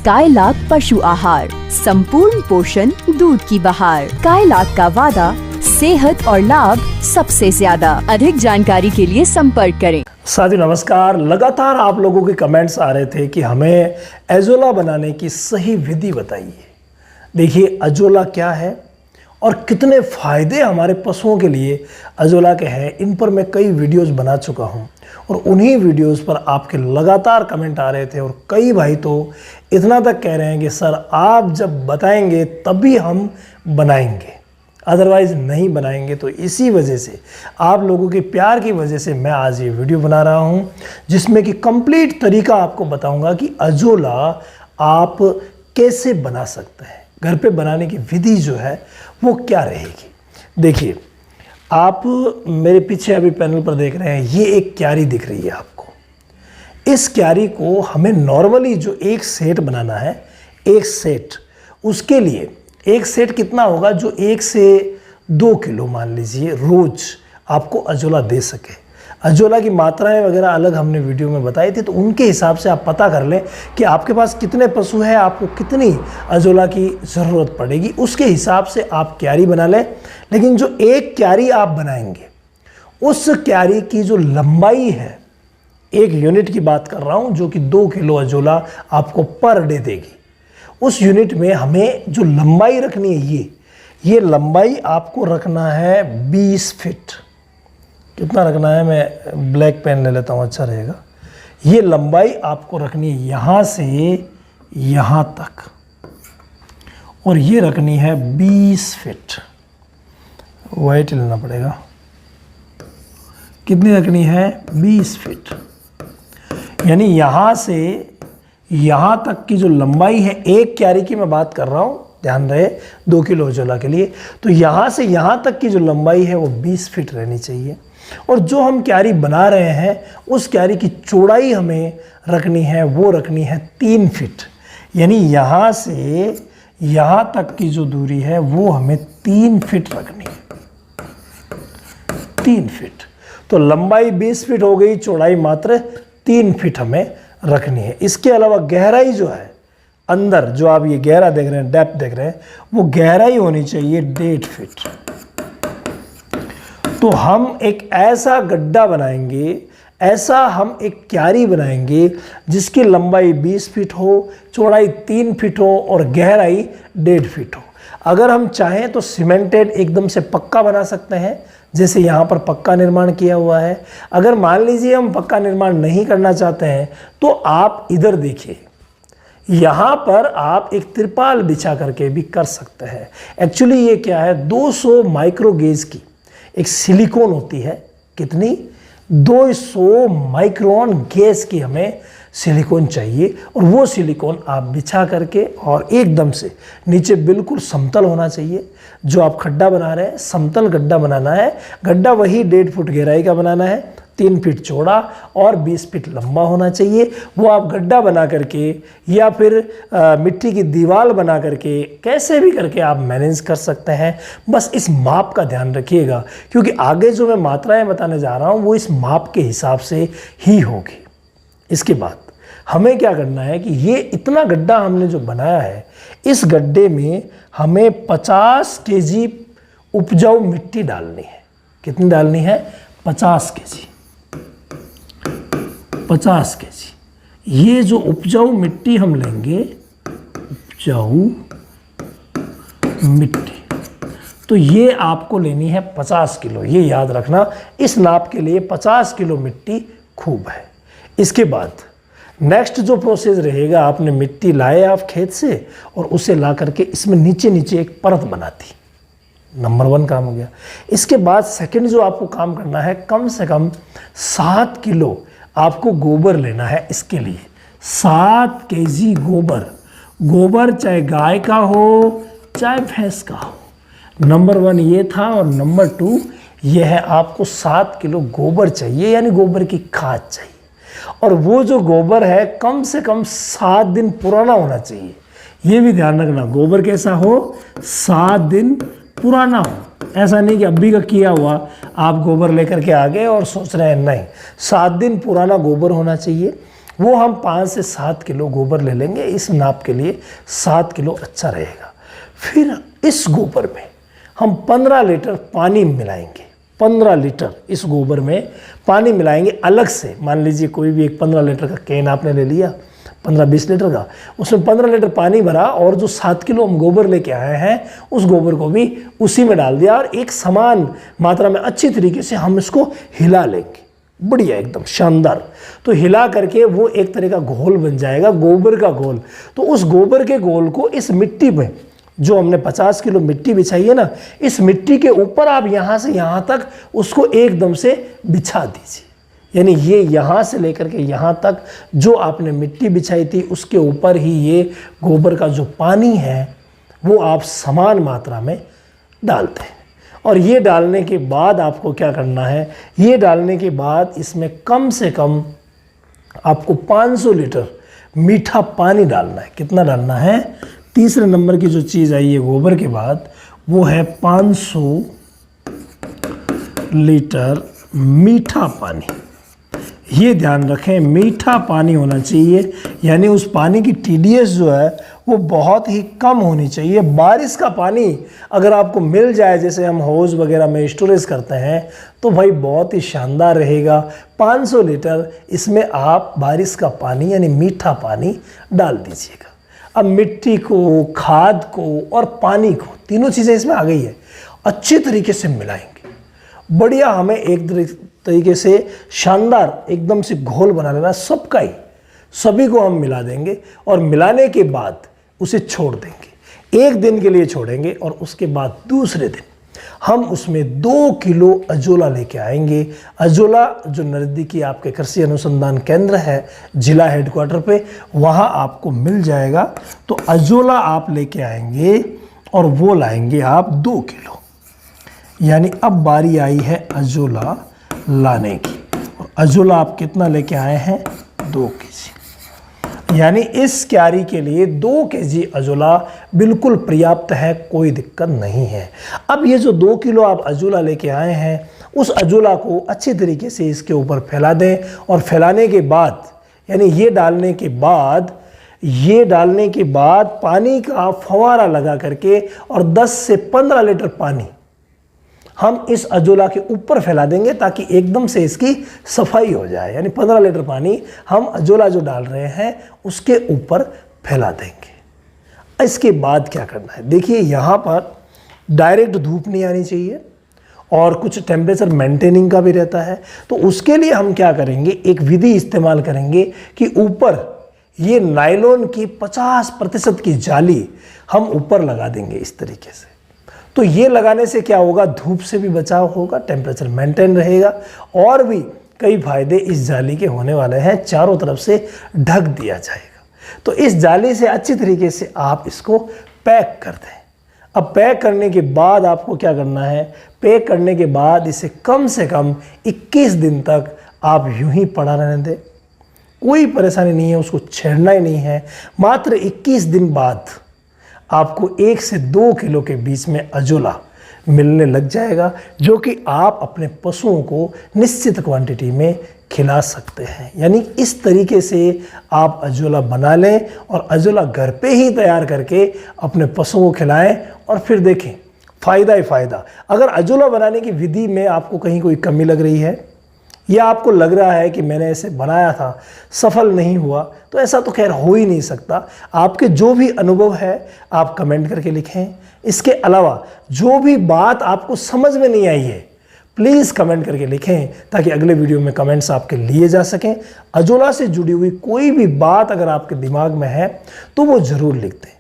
कायलाक पशु आहार, संपूर्ण पोषण दूध की बहार। कायलाक का वादा, सेहत और लाभ सबसे ज्यादा। अधिक जानकारी के लिए संपर्क करें। साथियों नमस्कार। लगातार आप लोगों के कमेंट्स आ रहे थे कि हमें अजोला बनाने की सही विधि बताइए। देखिए, अजोला क्या है और कितने फ़ायदे हमारे पशुओं के लिए अजोला के हैं, इन पर मैं कई वीडियोस बना चुका हूं और उन्हीं वीडियोस पर आपके लगातार कमेंट आ रहे थे और कई भाई तो इतना तक कह रहे हैं कि सर आप जब बताएंगे तभी हम बनाएंगे, अदरवाइज़ नहीं बनाएंगे। तो इसी वजह से, आप लोगों के प्यार की वजह से मैं आज ये वीडियो बना रहा हूँ जिसमें कि कंप्लीट तरीका आपको बताऊँगा कि अजोला आप कैसे बना सकते हैं, घर पे बनाने की विधि जो है वो क्या रहेगी। देखिए, आप मेरे पीछे अभी पैनल पर देख रहे हैं, ये एक क्यारी दिख रही है आपको। इस क्यारी को हमें नॉर्मली जो एक सेट बनाना है, एक सेट, उसके लिए एक सेट कितना होगा, जो 1 से 2 किलो मान लीजिए रोज आपको अजोला दे सके। अजोला की मात्राएं वगैरह अलग हमने वीडियो में बताई थी, तो उनके हिसाब से आप पता कर लें कि आपके पास कितने पशु हैं, आपको कितनी अजोला की ज़रूरत पड़ेगी, उसके हिसाब से आप क्यारी बना लें। लेकिन जो एक क्यारी आप बनाएंगे, उस क्यारी की जो लंबाई है, एक यूनिट की बात कर रहा हूँ, जो कि 2 किलो अजोला आपको पर डे देगी। उस यूनिट में हमें जो लंबाई रखनी है, ये लंबाई आपको रखना है 20 फीट। कितना रखना है, मैं ब्लैक पेन ले लेता हूँ, अच्छा रहेगा। ये लंबाई आपको रखनी है यहाँ से यहाँ तक, और ये रखनी है 20 फीट। वाइट लेना पड़ेगा। कितनी रखनी है, 20 फीट। यानी यहाँ से यहाँ तक की जो लंबाई है, एक क्यारी की मैं बात कर रहा हूँ, ध्यान रहे, 2 किलो अजोला के लिए, तो यहाँ से यहाँ तक की जो लंबाई है वो 20 फीट रहनी चाहिए। और जो हम क्यारी बना रहे हैं, उस क्यारी की चौड़ाई हमें रखनी है, वो रखनी है 3 फीट। यानी यहाँ से यहाँ तक की जो दूरी है वो हमें 3 फीट रखनी है, 3 फीट। तो लंबाई 20 फीट हो गई, चौड़ाई मात्र 3 फीट हमें रखनी है। इसके अलावा गहराई जो है, अंदर जो आप ये गहरा देख रहे हैं, डेप्थ देख रहे हैं, वो गहराई होनी चाहिए 1.5 फीट। तो हम एक ऐसा गड्ढा बनाएंगे, ऐसा हम एक क्यारी बनाएंगे जिसकी लंबाई 20 फीट हो, चौड़ाई 3 फीट हो और गहराई 1.5 फीट हो। अगर हम चाहें तो सीमेंटेड एकदम से पक्का बना सकते हैं, जैसे यहाँ पर पक्का निर्माण किया हुआ है। अगर मान लीजिए हम पक्का निर्माण नहीं करना चाहते हैं, तो आप इधर देखिए, यहाँ पर आप एक तिरपाल बिछा करके भी कर सकते हैं। एक्चुअली ये क्या है, 200 माइक्रोगेज की एक सिलिकॉन होती है। कितनी, 200 माइक्रोन गैस की हमें सिलिकॉन चाहिए, और वो सिलिकॉन आप बिछा करके, और एकदम से नीचे बिल्कुल समतल होना चाहिए। जो आप खड्डा बना रहे हैं, समतल गड्ढा बनाना है। गड्ढा वही 1.5 फुट गहराई का बनाना है, 3 फीट चौड़ा और 20 फीट लंबा होना चाहिए। वो आप गड्ढा बना करके या फिर मिट्टी की दीवार बना करके, कैसे भी करके आप मैनेज कर सकते हैं। बस इस माप का ध्यान रखिएगा, क्योंकि आगे जो मैं मात्राएं बताने जा रहा हूँ वो इस माप के हिसाब से ही होगी। इसके बाद हमें क्या करना है कि ये इतना गड्ढा हमने जो बनाया है, इस गड्ढे में हमें 50 केजी उपजाऊ मिट्टी डालनी है। कितनी डालनी है, 50 केजी। 50 केजी ये जो उपजाऊ मिट्टी हम लेंगे, उपजाऊ मिट्टी, तो ये आपको लेनी है 50 किलो। ये याद रखना, इस नाप के लिए 50 किलो मिट्टी खूब है। इसके बाद नेक्स्ट जो प्रोसेस रहेगा, आपने मिट्टी लाए आप खेत से और उसे ला करके इसमें नीचे नीचे एक परत बना दी। नंबर 1 काम हो गया। इसके बाद सेकंड जो आपको काम करना है, कम से कम 7 किलो आपको गोबर लेना है। इसके लिए 7 केजी गोबर, गोबर चाहे गाय का हो चाहे भैंस का हो। नंबर 1 ये था, और नंबर 2 ये है, आपको 7 किलो गोबर चाहिए, यानी गोबर की खाद चाहिए। और वो जो गोबर है कम से कम 7 दिन पुराना होना चाहिए। ये भी ध्यान रखना, गोबर कैसा हो, 7 दिन पुराना हो। ऐसा नहीं कि अभी का किया हुआ आप गोबर लेकर के आ गए और सोच रहे हैं, नहीं, 7 दिन पुराना गोबर होना चाहिए। वो हम 5 से 7 किलो गोबर ले लेंगे। इस नाप के लिए 7 किलो अच्छा रहेगा। फिर इस गोबर में हम 15 लीटर पानी मिलाएंगे। 15 लीटर इस गोबर में पानी मिलाएंगे अलग से। मान लीजिए कोई भी एक 15 लीटर का कैन आपने ले लिया, 15-20 लीटर का, उसमें 15 लीटर पानी भरा और जो 7 किलो हम गोबर लेके आए हैं उस गोबर को भी उसी में डाल दिया और एक समान मात्रा में अच्छी तरीके से हम इसको हिला लेंगे। बढ़िया, एकदम शानदार। तो हिला करके वो एक तरह का घोल बन जाएगा, गोबर का घोल। तो उस गोबर के घोल को इस मिट्टी में, जो हमने 50 किलो मिट्टी बिछाई है ना, इस मिट्टी के ऊपर आप यहाँ से यहाँ तक उसको एकदम से बिछा दीजिए। यानी ये यहाँ से लेकर के यहाँ तक जो आपने मिट्टी बिछाई थी उसके ऊपर ही ये गोबर का जो पानी है वो आप समान मात्रा में डालते हैं। और ये डालने के बाद आपको क्या करना है, ये डालने के बाद इसमें कम से कम आपको 500 लीटर मीठा पानी डालना है। कितना डालना है? तीसरे नंबर की जो चीज़ आई है गोबर के बाद, वो है 500 लीटर मीठा पानी। ये ध्यान रखें, मीठा पानी होना चाहिए। यानी उस पानी की TDS जो है वो बहुत ही कम होनी चाहिए। बारिश का पानी अगर आपको मिल जाए, जैसे हम हौज वगैरह में स्टोरेज करते हैं, तो भाई बहुत ही शानदार रहेगा। 500 लीटर इसमें आप बारिश का पानी यानी मीठा पानी डाल दीजिएगा। अब मिट्टी को, खाद को और पानी को, तीनों चीज़ें इसमें आ गई है, अच्छी तरीके से मिलाएंगे। बढ़िया, हमें एक तरीके से शानदार एकदम से घोल बना लेना सबका ही, सभी को हम मिला देंगे और मिलाने के बाद उसे छोड़ देंगे। 1 दिन के लिए छोड़ेंगे और उसके बाद दूसरे दिन हम उसमें 2 किलो अजोला लेके आएंगे। अजोला जो नज़दीकी आपके कृषि अनुसंधान केंद्र है जिला हेडक्वार्टर पे, वहाँ आपको मिल जाएगा। तो अजोला आप लेके आएंगे और वो लाएंगे आप 2 किलो। यानी अब बारी आई है अजोला लाने की। और अजोला आप कितना लेके आए हैं? 2 केजी। यानी इस क्यारी के लिए 2 केजी अजोला बिल्कुल पर्याप्त है, कोई दिक्कत नहीं है। अब ये जो 2 किलो आप अजोला लेके आए हैं, उस अजोला को अच्छी तरीके से इसके ऊपर फैला दें। और फैलाने के बाद, यानी ये डालने के बाद पानी का फव्वारा लगा करके और 10 से 15 लीटर पानी हम इस अजोला के ऊपर फैला देंगे ताकि एकदम से इसकी सफाई हो जाए। यानी 15 लीटर पानी हम अजोला जो डाल रहे हैं उसके ऊपर फैला देंगे। इसके बाद क्या करना है, देखिए यहाँ पर डायरेक्ट धूप नहीं आनी चाहिए और कुछ टेम्परेचर मेंटेनिंग का भी रहता है। तो उसके लिए हम क्या करेंगे, एक विधि इस्तेमाल करेंगे कि ऊपर ये नायलॉन की 50% की जाली हम ऊपर लगा देंगे इस तरीके से। तो ये लगाने से क्या होगा, धूप से भी बचाव होगा, टेम्परेचर मेंटेन रहेगा और भी कई फायदे इस जाली के होने वाले हैं। चारों तरफ से ढक दिया जाएगा। तो इस जाली से अच्छी तरीके से आप इसको पैक कर दें। अब पैक करने के बाद आपको क्या करना है, पैक करने के बाद इसे कम से कम 21 दिन तक आप यूं ही पड़ा रहने दें। कोई परेशानी नहीं है, उसको छेड़ना ही नहीं है। मात्र 21 दिन बाद आपको 1 से 2 किलो के बीच में अजोला मिलने लग जाएगा, जो कि आप अपने पशुओं को निश्चित क्वांटिटी में खिला सकते हैं। यानी इस तरीके से आप अजोला बना लें और अजोला घर पे ही तैयार करके अपने पशुओं को खिलाएं और फिर देखें फ़ायदा ही फ़ायदा। अगर अजोला बनाने की विधि में आपको कहीं कोई कमी लग रही है या आपको लग रहा है कि मैंने ऐसे बनाया था सफल नहीं हुआ, तो ऐसा तो खैर हो ही नहीं सकता। आपके जो भी अनुभव है आप कमेंट करके लिखें। इसके अलावा जो भी बात आपको समझ में नहीं आई है प्लीज़ कमेंट करके लिखें ताकि अगले वीडियो में कमेंट्स आपके लिए जा सकें। अजोला से जुड़ी हुई कोई भी बात अगर आपके दिमाग में है तो वो ज़रूर लिख दें।